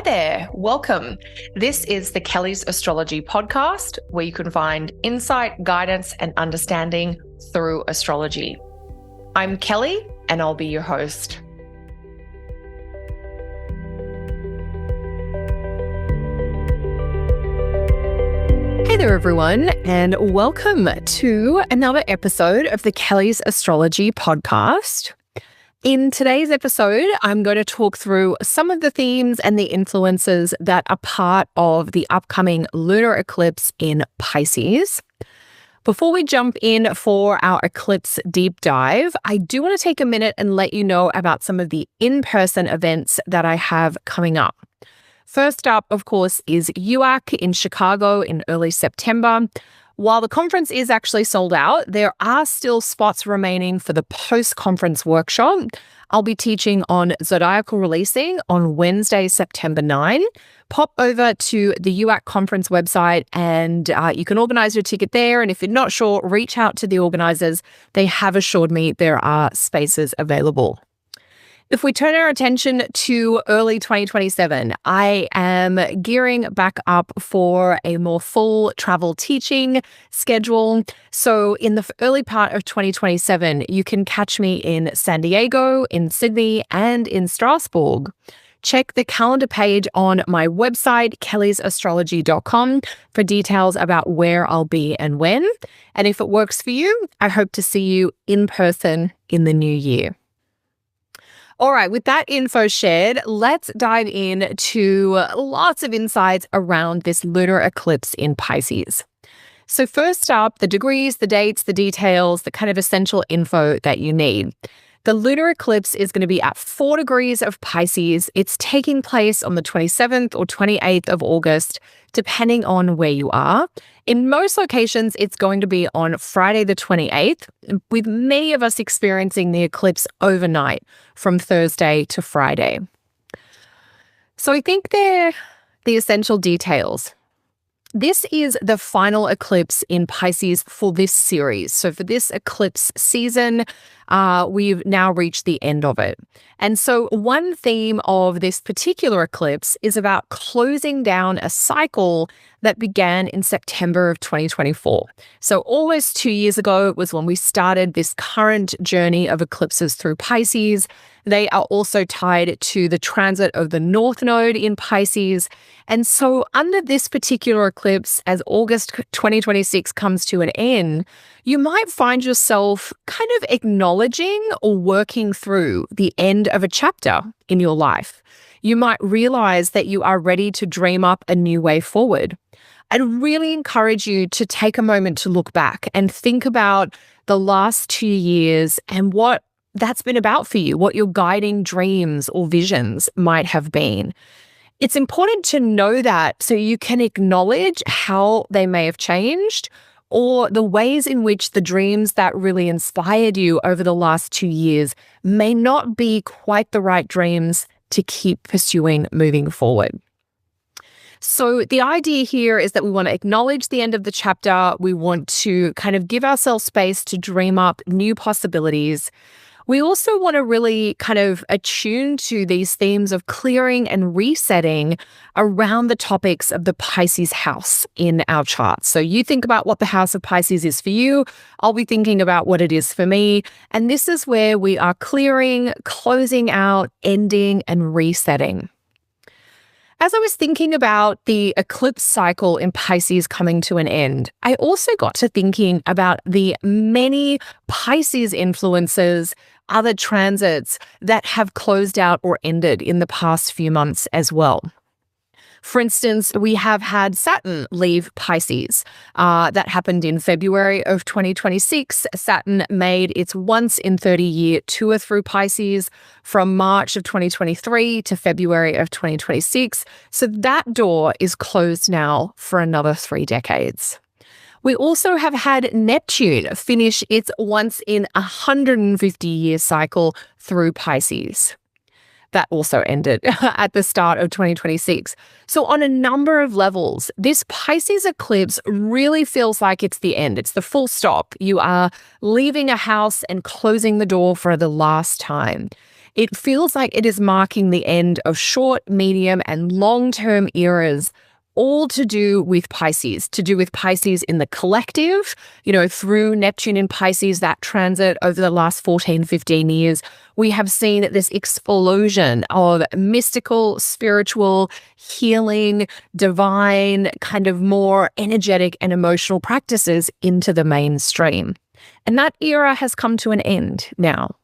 Hi there, welcome. This is the Kelly's Astrology podcast, where you can find insight, guidance, and understanding through astrology. I'm Kelly, and I'll be your host. Hey there, everyone, and welcome to another episode of the Kelly's Astrology podcast. In today's episode, I'm going to talk through some of the themes and the influences that are part of the upcoming lunar eclipse in Pisces. Before we jump in for our eclipse deep dive, I do want to take a minute and let you know about some of the in-person events that I have coming up. First up, of course, is UAC in Chicago in early September. While the conference is actually sold out, there are still spots remaining for the post-conference workshop. I'll be teaching on zodiacal releasing on Wednesday, September 9. Pop over to the UAC conference website and you can organize your ticket there. And if you're not sure, reach out to the organizers. They have assured me there are spaces available. If we turn our attention to early 2027, I am gearing back up for a more full travel teaching schedule. So in the early part of 2027, you can catch me in San Diego, in Sydney, and in Strasbourg. Check the calendar page on my website, kellysastrology.com, for details about where I'll be and when. And if it works for you, I hope to see you in person in the new year. All right, with that info shared, let's dive into lots of insights around this lunar eclipse in Pisces. So first up, the degrees, the dates, the details, the kind of essential info that you need. The lunar eclipse is going to be at 4 degrees of Pisces. It's taking place on the 27th or 28th of August, depending on where you are. In most locations, it's going to be on Friday the 28th, with many of us experiencing the eclipse overnight from Thursday to Friday. So I think they're the essential details. This is the final eclipse in Pisces for this series. So for this eclipse season, we've now reached the end of it. And so one theme of this particular eclipse is about closing down a cycle that began in September of 2024. So almost 2 years ago was when we started this current journey of eclipses through Pisces. They are also tied to the transit of the North Node in Pisces. And so under this particular eclipse, as August 2026 comes to an end, you might find yourself kind of acknowledging or working through the end of a chapter in your life. You might realize that you are ready to dream up a new way forward. I'd really encourage you to take a moment to look back and think about the last 2 years and what that's been about for you, what your guiding dreams or visions might have been. It's important to know that so you can acknowledge how they may have changed or the ways in which the dreams that really inspired you over the last 2 years may not be quite the right dreams to keep pursuing moving forward. So the idea here is that we want to acknowledge the end of the chapter. We want to kind of give ourselves space to dream up new possibilities. We also want to really kind of attune to these themes of clearing and resetting around the topics of the Pisces house in our chart. So you think about what the house of Pisces is for you. I'll be thinking about what it is for me. And this is where we are clearing, closing out, ending, and resetting. As I was thinking about the eclipse cycle in Pisces coming to an end, I also got to thinking about the many Pisces influences, other transits that have closed out or ended in the past few months as well. For instance, we have had Saturn leave Pisces. That happened in February of 2026. Saturn made its once-in-30-year tour through Pisces from March of 2023 to February of 2026. So that door is closed now for another 3 decades. We also have had Neptune finish its once-in-150-year cycle through Pisces. That also ended at the start of 2026. So on a number of levels, this Pisces eclipse really feels like it's the end. It's the full stop. You are leaving a house and closing the door for the last time. It feels like it is marking the end of short, medium, and long-term eras, all to do with Pisces, in the collective, through Neptune in Pisces, that transit over the last 14, 15 years. We have seen this explosion of mystical, spiritual, healing, divine, kind of more energetic and emotional practices into the mainstream. And that era has come to an end now.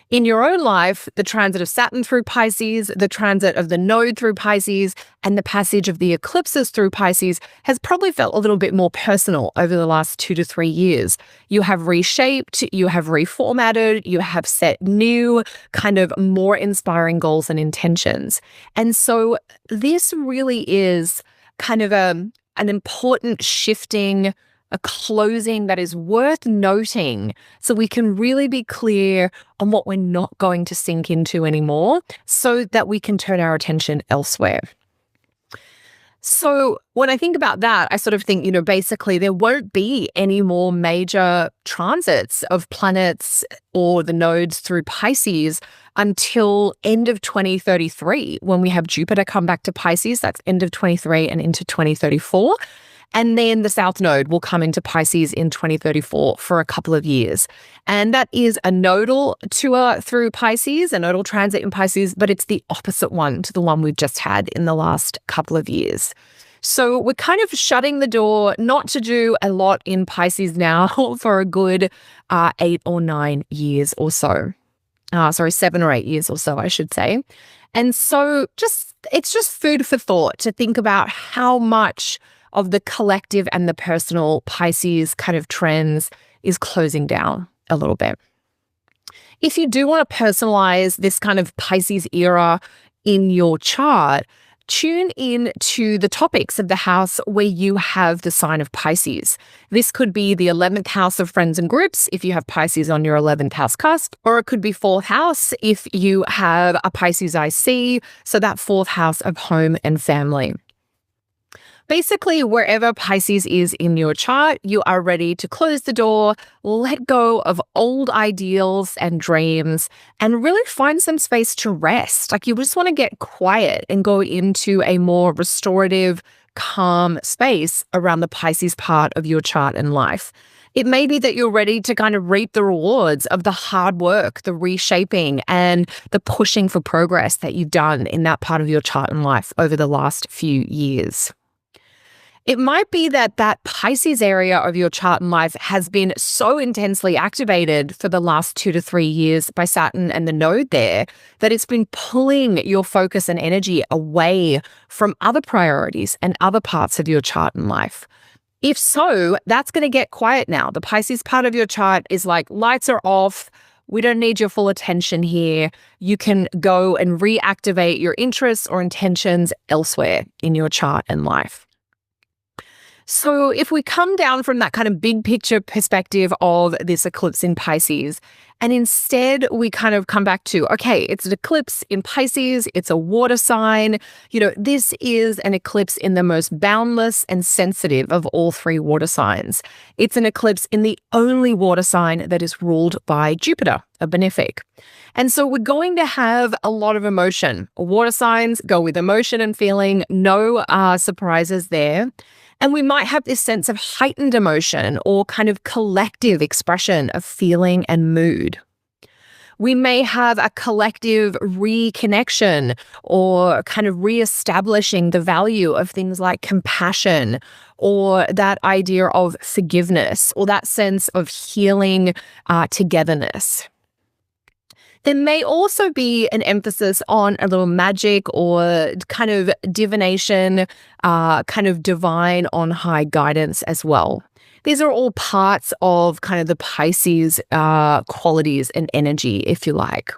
In your own life, the transit of Saturn through Pisces, the transit of the node through Pisces, and the passage of the eclipses through Pisces has probably felt a little bit more personal over the last 2 to 3 years. You have reshaped, you have reformatted, you have set new, kind of more inspiring goals and intentions. And so this really is kind of an important shifting, a closing that is worth noting so we can really be clear on what we're not going to sink into anymore so that we can turn our attention elsewhere. So when I think about that, I sort of think, basically there won't be any more major transits of planets or the nodes through Pisces until end of 2033 when we have Jupiter come back to Pisces. That's end of 23 and into 2034. And then the South Node will come into Pisces in 2034 for a couple of years. And that is a nodal tour through Pisces, a nodal transit in Pisces, but it's the opposite one to the one we've just had in the last couple of years. So we're kind of shutting the door not to do a lot in Pisces now for a good 8 or 9 years or so. 7 or 8 years or so, I should say. And so it's just food for thought to think about how much of the collective and the personal Pisces kind of trends is closing down a little bit. If you do want to personalize this kind of Pisces era in your chart, tune in to the topics of the house where you have the sign of Pisces. This could be the 11th house of friends and groups if you have Pisces on your 11th house cusp, or it could be 4th house if you have a Pisces IC, so that 4th house of home and family. Basically, wherever Pisces is in your chart, you are ready to close the door, let go of old ideals and dreams, and really find some space to rest. Like you just want to get quiet and go into a more restorative, calm space around the Pisces part of your chart and life. It may be that you're ready to kind of reap the rewards of the hard work, the reshaping, and the pushing for progress that you've done in that part of your chart and life over the last few years. It might be that Pisces area of your chart and life has been so intensely activated for the last 2 to 3 years by Saturn and the node there that it's been pulling your focus and energy away from other priorities and other parts of your chart and life. If so, that's going to get quiet now. The Pisces part of your chart is like, lights are off. We don't need your full attention here. You can go and reactivate your interests or intentions elsewhere in your chart and life. So if we come down from that kind of big picture perspective of this eclipse in Pisces, and instead we kind of come back to, okay, it's an eclipse in Pisces, it's a water sign. This is an eclipse in the most boundless and sensitive of all 3 water signs. It's an eclipse in the only water sign that is ruled by Jupiter, a benefic. And so we're going to have a lot of emotion. Water signs go with emotion and feeling, no surprises there. And we might have this sense of heightened emotion or kind of collective expression of feeling and mood. We may have a collective reconnection or kind of reestablishing the value of things like compassion or that idea of forgiveness or that sense of healing togetherness. There may also be an emphasis on a little magic or kind of divination, kind of divine on high guidance as well. These are all parts of kind of the Pisces qualities and energy, if you like.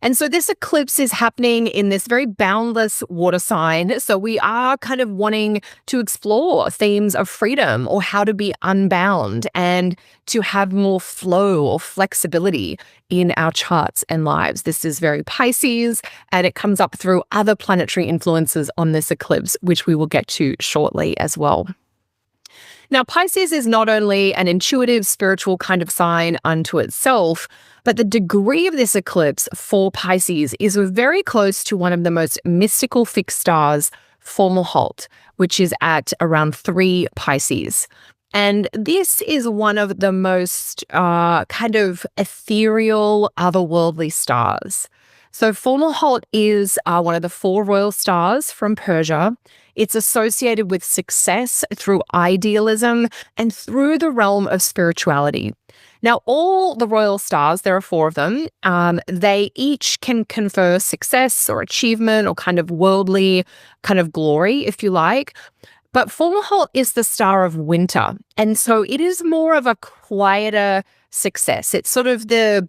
And so this eclipse is happening in this very boundless water sign. So we are kind of wanting to explore themes of freedom or how to be unbound and to have more flow or flexibility in our charts and lives. This is very Pisces, and it comes up through other planetary influences on this eclipse, which we will get to shortly as well. Now, Pisces is not only an intuitive, spiritual kind of sign unto itself, but the degree of this eclipse for Pisces is very close to one of the most mystical fixed stars, Fomalhaut, which is at around 3 Pisces. And this is one of the most kind of ethereal, otherworldly stars. So Fomalhaut is one of the 4 royal stars from Persia. It's associated with success through idealism and through the realm of spirituality. Now, all the royal stars, there are 4 of them, they each can confer success or achievement or kind of worldly kind of glory, if you like. But Fomalhaut is the star of winter. And so it is more of a quieter success. It's sort of the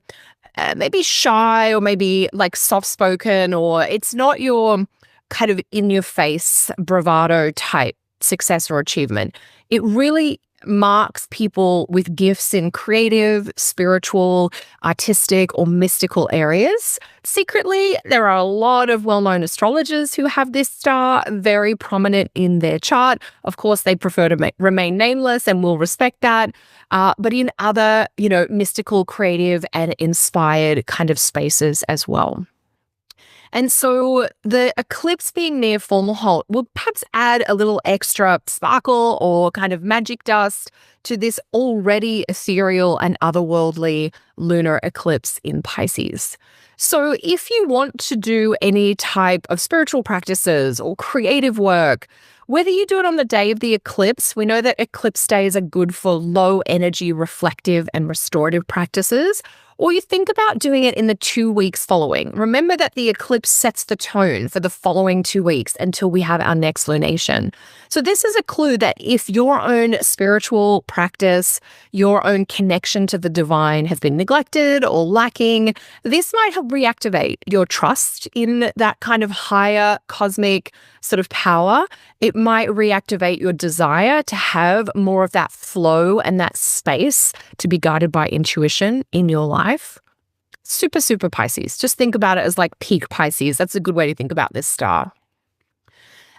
maybe shy or maybe like soft-spoken, or it's not your kind of in-your-face bravado type success or achievement. It really marks people with gifts in creative, spiritual, artistic, or mystical areas. Secretly, there are a lot of well-known astrologers who have this star very prominent in their chart. Of course, they prefer to remain nameless, and we'll respect that. But in other, mystical, creative, and inspired kind of spaces as well. And so the eclipse being near Fomalhaut will perhaps add a little extra sparkle or kind of magic dust to this already ethereal and otherworldly lunar eclipse in Pisces. So if you want to do any type of spiritual practices or creative work, whether you do it on the day of the eclipse, we know that eclipse days are good for low energy, reflective and restorative practices, or you think about doing it in the 2 weeks following. Remember that the eclipse sets the tone for the following 2 weeks until we have our next lunation. So this is a clue that if your own spiritual practice, your own connection to the divine has been neglected or lacking, this might help reactivate your trust in that kind of higher cosmic sort of power. It might reactivate your desire to have more of that flow and that space to be guided by intuition in your life. Super, super Pisces. Just think about it as like peak Pisces. That's a good way to think about this star.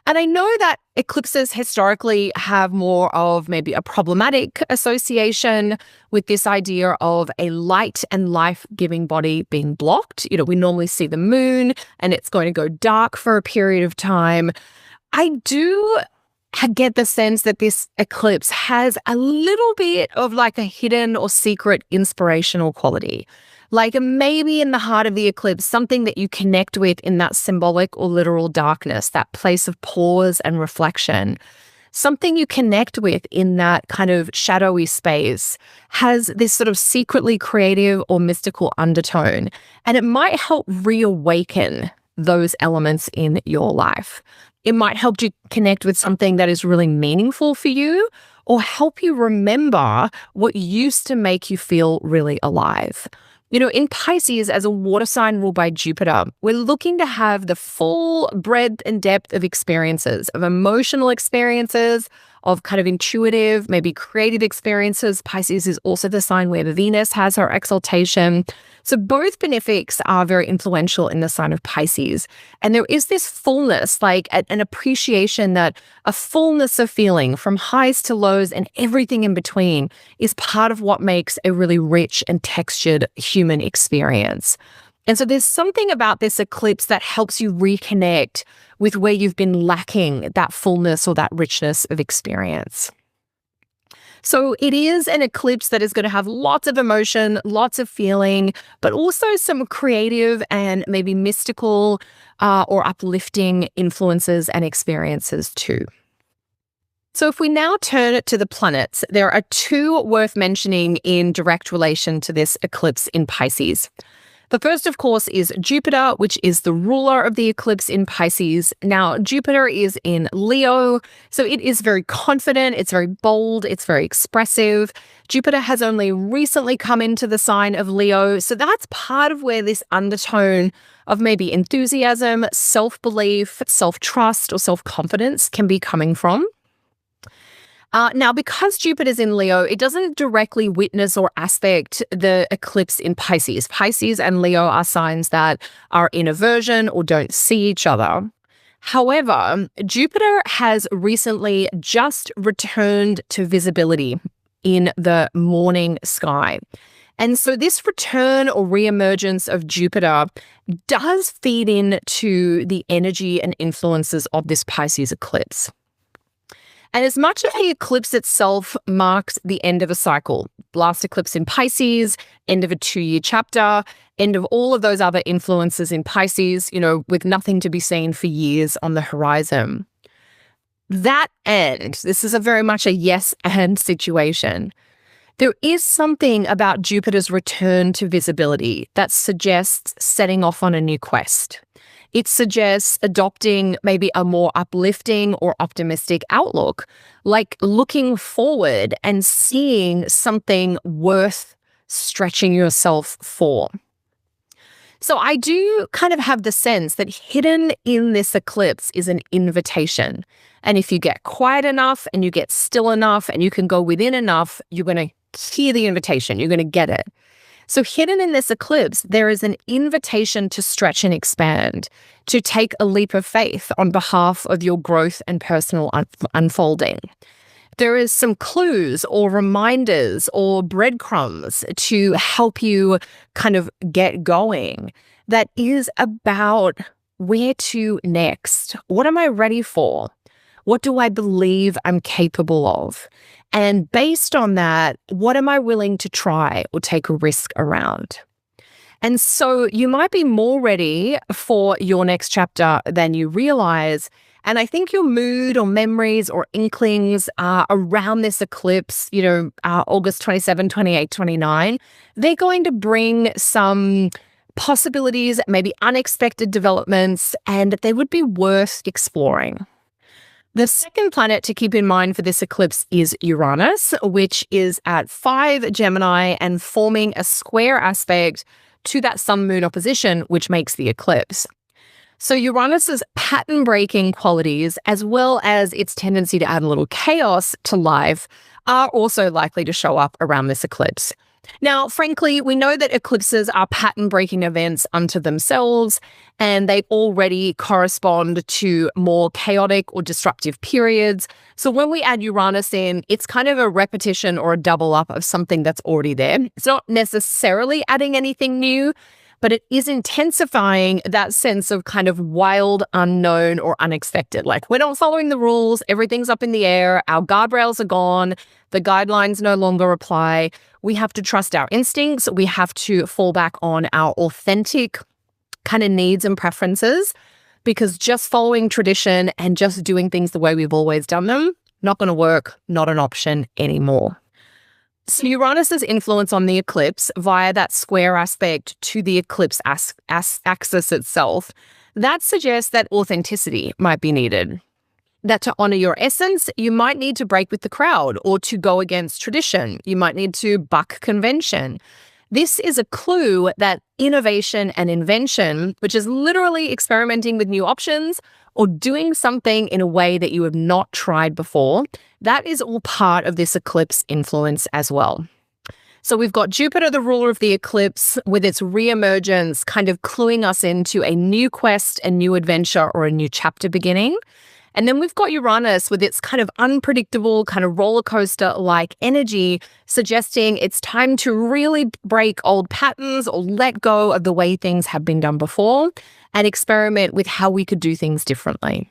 And I know that eclipses historically have more of maybe a problematic association with this idea of a light and life-giving body being blocked. We normally see the moon and it's going to go dark for a period of time. I do get the sense that this eclipse has a little bit of like a hidden or secret inspirational quality. Like maybe in the heart of the eclipse, something that you connect with in that symbolic or literal darkness, that place of pause and reflection. Something you connect with in that kind of shadowy space has this sort of secretly creative or mystical undertone, and it might help reawaken those elements in your life. It might help you connect with something that is really meaningful for you, or help you remember what used to make you feel really alive. In Pisces, as a water sign ruled by Jupiter, we're looking to have the full breadth and depth of experiences, of emotional experiences, of kind of intuitive, maybe creative experiences. Pisces is also the sign where Venus has her exaltation. So both benefics are very influential in the sign of Pisces. And there is this fullness, like an appreciation that a fullness of feeling from highs to lows and everything in between is part of what makes a really rich and textured human experience. And so there's something about this eclipse that helps you reconnect with where you've been lacking that fullness or that richness of experience. So it is an eclipse that is going to have lots of emotion, lots of feeling, but also some creative and maybe mystical or uplifting influences and experiences too. So if we now turn it to the planets, there are 2 worth mentioning in direct relation to this eclipse in Pisces. The first, of course, is Jupiter, which is the ruler of the eclipse in Pisces. Now, Jupiter is in Leo, so it is very confident, it's very bold, it's very expressive. Jupiter has only recently come into the sign of Leo, so that's part of where this undertone of maybe enthusiasm, self-belief, self-trust, or self-confidence can be coming from. Now, because Jupiter's in Leo, it doesn't directly witness or aspect the eclipse in Pisces. Pisces and Leo are signs that are in aversion or don't see each other. However, Jupiter has recently just returned to visibility in the morning sky. And so this return or reemergence of Jupiter does feed into the energy and influences of this Pisces eclipse. And as much as the eclipse itself marks the end of a cycle, last eclipse in Pisces, end of a 2-year chapter, end of all of those other influences in Pisces, with nothing to be seen for years on the horizon. That end, this is very much a yes and situation. There is something about Jupiter's return to visibility that suggests setting off on a new quest. It suggests adopting maybe a more uplifting or optimistic outlook, like looking forward and seeing something worth stretching yourself for. So I do kind of have the sense that hidden in this eclipse is an invitation. And if you get quiet enough and you get still enough and you can go within enough, you're going to hear the invitation. You're going to get it. So hidden in this eclipse, there is an invitation to stretch and expand, to take a leap of faith on behalf of your growth and personal unfolding. There is some clues or reminders or breadcrumbs to help you kind of get going that is about where to next. What am I ready for? What do I believe I'm capable of? And based on that, what am I willing to try or take a risk around? And so you might be more ready for your next chapter than you realize. And I think your mood or memories or inklings around this eclipse, August 27, 28, 29, they're going to bring some possibilities, maybe unexpected developments, and they would be worth exploring. The second planet to keep in mind for this eclipse is Uranus, which is at 5 Gemini and forming a square aspect to that Sun-Moon opposition, which makes the eclipse. So Uranus's pattern-breaking qualities, as well as its tendency to add a little chaos to life, are also likely to show up around this eclipse. Now, frankly, we know that eclipses are pattern-breaking events unto themselves, and they already correspond to more chaotic or disruptive periods. So when we add Uranus in, it's kind of a repetition or a double up of something that's already there. It's not necessarily adding anything new, but it is intensifying that sense of kind of wild, unknown, or unexpected. Like, we're not following the rules, everything's up in the air, our guardrails are gone, the guidelines no longer apply. We have to trust our instincts. We have to fall back on our authentic kind of needs and preferences, because just following tradition and just doing things the way we've always done them, not going to work, not an option anymore. So Uranus's influence on the eclipse via that square aspect to the eclipse axis itself, that suggests that authenticity might be needed. That to honor your essence, you might need to break with the crowd or to go against tradition. You might need to buck convention. This is a clue that innovation and invention, which is literally experimenting with new options or doing something in a way that you have not tried before, that is all part of this eclipse influence as well. So we've got Jupiter, the ruler of the eclipse, with its reemergence kind of cluing us into a new quest, a new adventure, or a new chapter beginning. And then we've got Uranus with its kind of unpredictable, kind of roller coaster-like energy, suggesting it's time to really break old patterns or let go of the way things have been done before and experiment with how we could do things differently.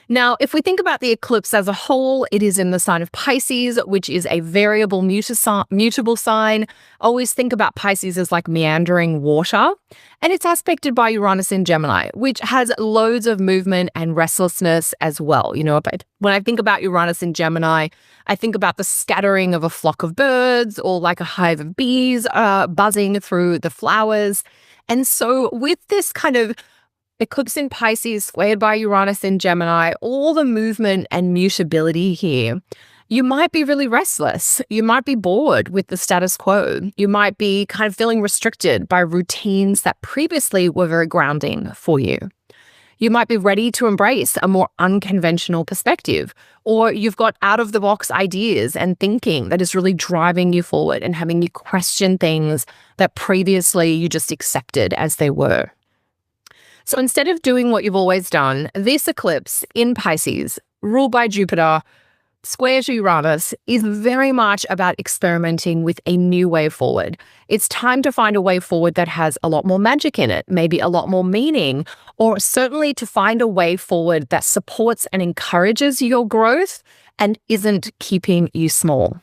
Now, if we think about the eclipse as a whole, it is in the sign of Pisces, which is a variable, mutable sign. Always think about Pisces as like meandering water. And it's aspected by Uranus in Gemini, which has loads of movement and restlessness as well. But when I think about Uranus in Gemini, I think about the scattering of a flock of birds or like a hive of bees buzzing through the flowers. And so with this kind of eclipse in Pisces squared by Uranus in Gemini, all the movement and mutability here, you might be really restless. You might be bored with the status quo. You might be kind of feeling restricted by routines that previously were very grounding for you. You might be ready to embrace a more unconventional perspective, or you've got out-of-the-box ideas and thinking that is really driving you forward and having you question things that previously you just accepted as they were. So instead of doing what you've always done, this eclipse in Pisces, ruled by Jupiter, squares Uranus, is very much about experimenting with a new way forward. It's time to find a way forward that has a lot more magic in it, maybe a lot more meaning, or certainly to find a way forward that supports and encourages your growth and isn't keeping you small.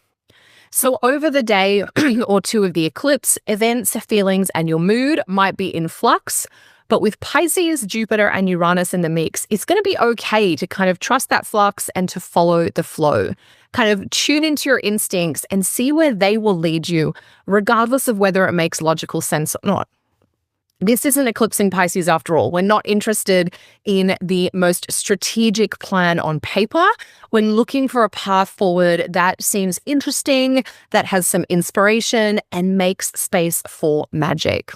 So over the day or two of the eclipse, events, feelings, and your mood might be in flux. But with Pisces, Jupiter, and Uranus in the mix, it's going to be okay to kind of trust that flux and to follow the flow. Kind of tune into your instincts and see where they will lead you, regardless of whether it makes logical sense or not. This is an eclipse in Pisces after all. We're not interested in the most strategic plan on paper. We're looking for a path forward that seems interesting, that has some inspiration, and makes space for magic.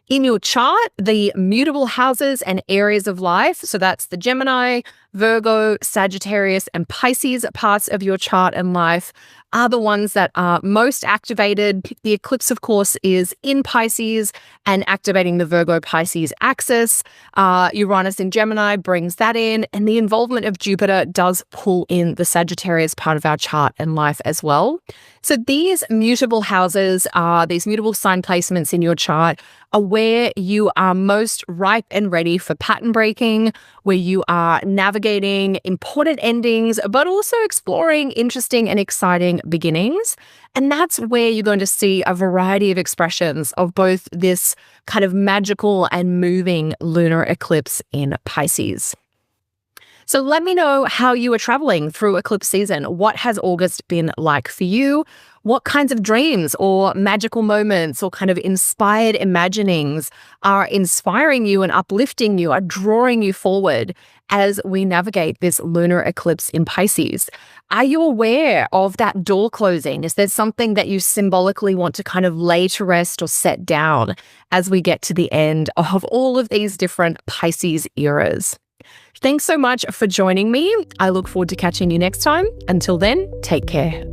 In your chart, the mutable houses and areas of life, so that's the Gemini, Virgo, Sagittarius, and Pisces parts of your chart and life, are the ones that are most activated. The eclipse, of course, is in Pisces and activating the Virgo-Pisces axis. Uranus in Gemini brings that in, and the involvement of Jupiter does pull in the Sagittarius part of our chart and life as well. So these mutable houses these mutable sign placements in your chart are where you are most ripe and ready for pattern breaking, where you are navigating important endings, but also exploring interesting and exciting beginnings. And that's where you're going to see a variety of expressions of both this kind of magical and moving lunar eclipse in Pisces. So let me know how you are traveling through eclipse season. What has August been like for you? What kinds of dreams or magical moments or kind of inspired imaginings are inspiring you and uplifting you, are drawing you forward as we navigate this lunar eclipse in Pisces? Are you aware of that door closing? Is there something that you symbolically want to kind of lay to rest or set down as we get to the end of all of these different Pisces eras? Thanks so much for joining me. I look forward to catching you next time. Until then, take care.